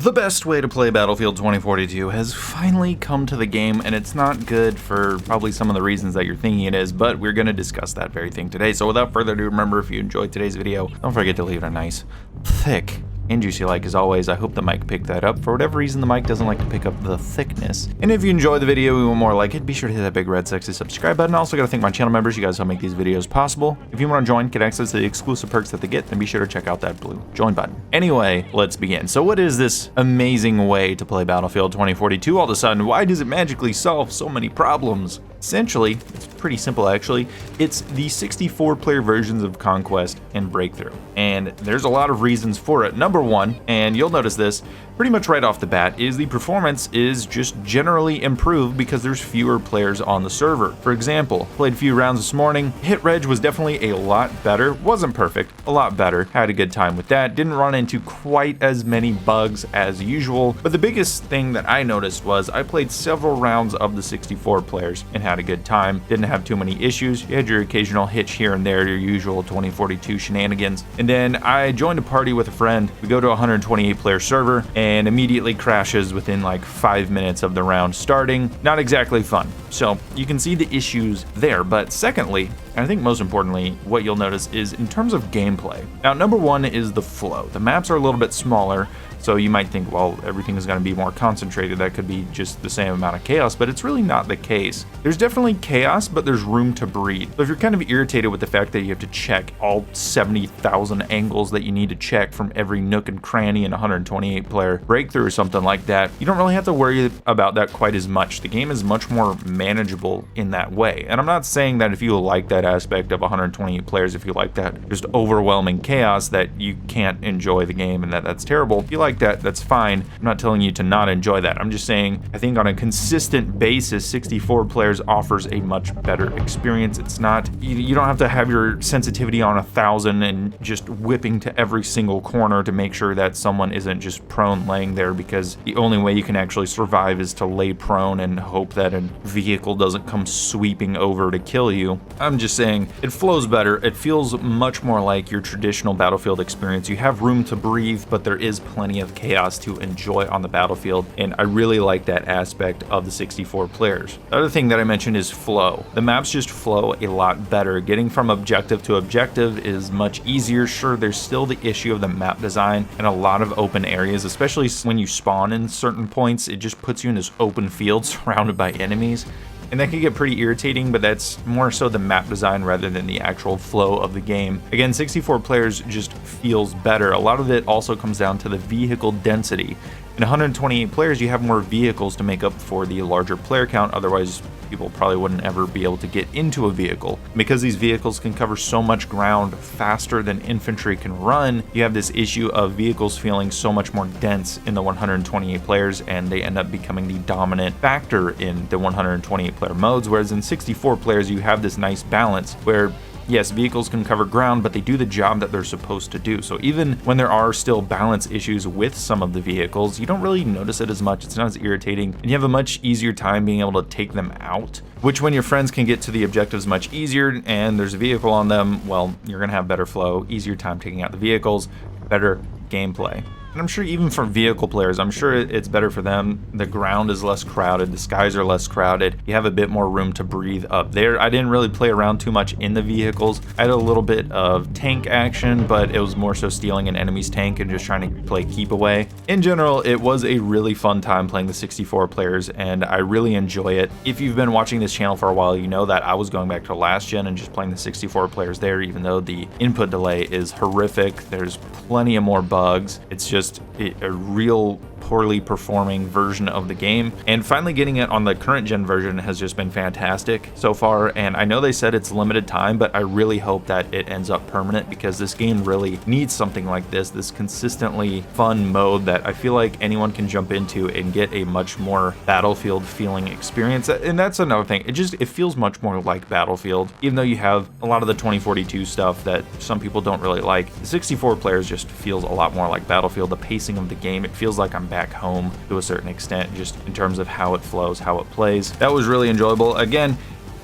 The best way to play Battlefield 2042 has finally come to the game, and it's not good for probably some of the reasons that you're thinking it is, but we're going to discuss that very thing today. So without further ado, remember, if you enjoyed today's video, don't forget to leave it a nice, thick, and juicy like. As always, I hope the mic picked that up. For whatever reason, the mic doesn't like to pick up the thickness. And if you enjoy the video, we want more like it, be sure to hit that big red sexy subscribe button. Also gotta thank my channel members. You guys help make these videos possible. If you want to join, get access to the exclusive perks that they get, then be sure to check out that blue join button. Anyway, let's begin. So what is this amazing way to play Battlefield 2042 all of a sudden? Why does it magically solve so many problems? Essentially, it's pretty simple actually. It's the 64-player versions of Conquest and Breakthrough. And there's a lot of reasons for it. Number one, and you'll notice this pretty much right off the bat, is the performance is just generally improved because there's fewer players on the server. For example, played a few rounds this morning. Hit reg was definitely a lot better. Wasn't perfect, a lot better. Had a good time with that. Didn't run into quite as many bugs as usual. But the biggest thing that I noticed was I played several rounds of the 64 players and had a good time. Didn't have too many issues. You had your occasional hitch here and there, your usual 2042 shenanigans. And then I joined a party with a friend. We go to a 128-player server and immediately crashes within like 5 minutes of the round starting. Not exactly fun. So you can see the issues there. But secondly, and I think most importantly, what you'll notice is in terms of gameplay. Now, number one is the flow. The maps are a little bit smaller, so you might think, well, everything is going to be more concentrated. That could be just the same amount of chaos, but it's really not the case. There's definitely chaos, but there's room to breathe. So if you're kind of irritated with the fact that you have to check all 70,000 angles that you need to check from every nook and cranny in a 128-player breakthrough or something like that, you don't really have to worry about that quite as much. The game is much more manageable in that way. And I'm not saying that if you like that aspect of 128 players, if you like that just overwhelming chaos, that you can't enjoy the game and that's terrible. If you like that, that's fine. I'm not telling you to not enjoy that. I'm just saying I think on a consistent basis, 64 players offers a much better experience. It's not, you don't have to have your sensitivity on 1,000 and just whipping to every single corner to make sure that someone isn't just prone laying there, because the only way you can actually survive is to lay prone and hope that a vehicle doesn't come sweeping over to kill you. I'm just saying it flows better. It feels much more like your traditional Battlefield experience. You have room to breathe, but there is plenty of chaos to enjoy on the battlefield, and I really like that aspect of the 64 players. The other thing that I mentioned is flow. The maps just flow a lot better. Getting from objective to objective is much easier. Sure, there's still the issue of the map design and a lot of open areas, especially when you spawn in certain points. It just puts you in this open field surrounded by enemies. And that can get pretty irritating, but that's more so the map design rather than the actual flow of the game. Again, 64 players just feels better. A lot of it also comes down to the vehicle density. In 128 players, you have more vehicles to make up for the larger player count. Otherwise, people probably wouldn't ever be able to get into a vehicle. Because these vehicles can cover so much ground faster than infantry can run, you have this issue of vehicles feeling so much more dense in the 128 players, and they end up becoming the dominant factor in the 128 player modes. Whereas in 64 players, you have this nice balance where yes, vehicles can cover ground, but they do the job that they're supposed to do. So even when there are still balance issues with some of the vehicles, you don't really notice it as much. It's not as irritating, and you have a much easier time being able to take them out, which when your friends can get to the objectives much easier and there's a vehicle on them, well, you're gonna have better flow, easier time taking out the vehicles, better gameplay. And I'm sure even for vehicle players, I'm sure it's better for them. The ground is less crowded, the skies are less crowded, you have a bit more room to breathe up there. I didn't really play around too much in the vehicles. I had a little bit of tank action, but it was more so stealing an enemy's tank and just trying to play keep away. In general, it was a really fun time playing the 64 players, and I really enjoy it. If you've been watching this channel for a while, you know that I was going back to last gen and just playing the 64 players there, even though the input delay is horrific. There's plenty of more bugs. It's just a real poorly performing version of the game, and finally getting it on the current gen version has just been fantastic so far. And I know they said it's limited time, but I really hope that it ends up permanent, because this game really needs something like this consistently fun mode that I feel like anyone can jump into and get a much more Battlefield feeling experience. And that's another thing, it feels much more like Battlefield, even though you have a lot of the 2042 stuff that some people don't really like. The 64 players just feels a lot more like Battlefield. The pacing of the game, it feels like I'm back home to a certain extent, just in terms of how it flows, how it plays. That was really enjoyable. Again,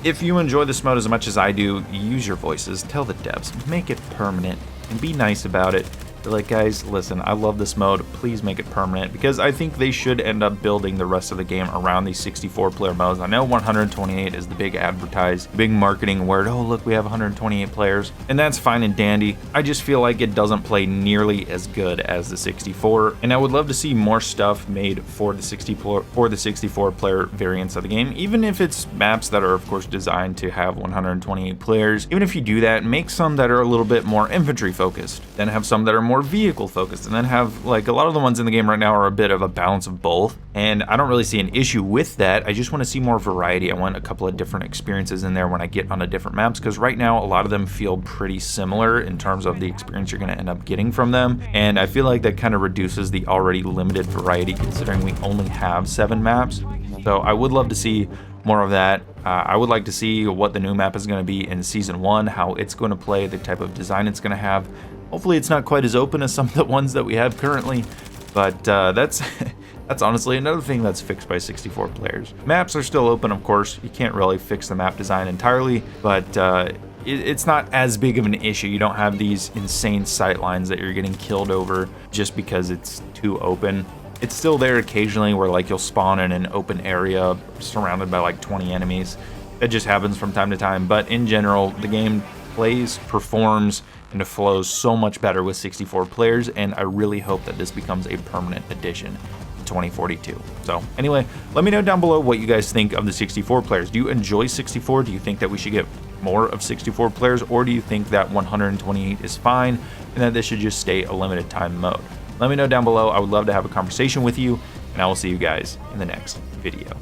if you enjoy this mode as much as I do, use your voices, tell the devs, make it permanent, and be nice about it. They're like, guys, listen, I love this mode, please make it permanent, because I think they should end up building the rest of the game around these 64 player modes. I know 128 is the big advertised, big marketing word, oh look, we have 128 players, and that's fine and dandy. I just feel like it doesn't play nearly as good as the 64, and I would love to see more stuff made for the 64 player variants of the game, even if it's maps that are of course designed to have 128 players. Even if you do that, make some that are a little bit more infantry focused, then have some that are more vehicle focused, and then have, like, a lot of the ones in the game right now are a bit of a balance of both, and I don't really see an issue with that. I just want to see more variety. I want a couple of different experiences in there when I get onto different maps, because right now a lot of them feel pretty similar in terms of the experience you're going to end up getting from them, and I feel like that kind of reduces the already limited variety considering we only have 7 maps. So I would love to see more of that. I would like to see what the new map is going to be in Season 1, how it's going to play, the type of design it's going to have. Hopefully it's not quite as open as some of the ones that we have currently, but that's that's honestly another thing that's fixed by 64 players. Maps are still open, of course. You can't really fix the map design entirely, but it's not as big of an issue. You don't have these insane sight lines that you're getting killed over just because it's too open. It's still there occasionally where, like, you'll spawn in an open area surrounded by like 20 enemies. It just happens from time to time, but in general, the game plays, performs, and it flows so much better with 64 players, and I really hope that this becomes a permanent addition in 2042. So anyway, let me know down below what you guys think of the 64 players. Do you enjoy 64? Do you think that we should get more of 64 players, or do you think that 128 is fine and that this should just stay a limited time mode? Let me know down below. I would love to have a conversation with you, and I will see you guys in the next video.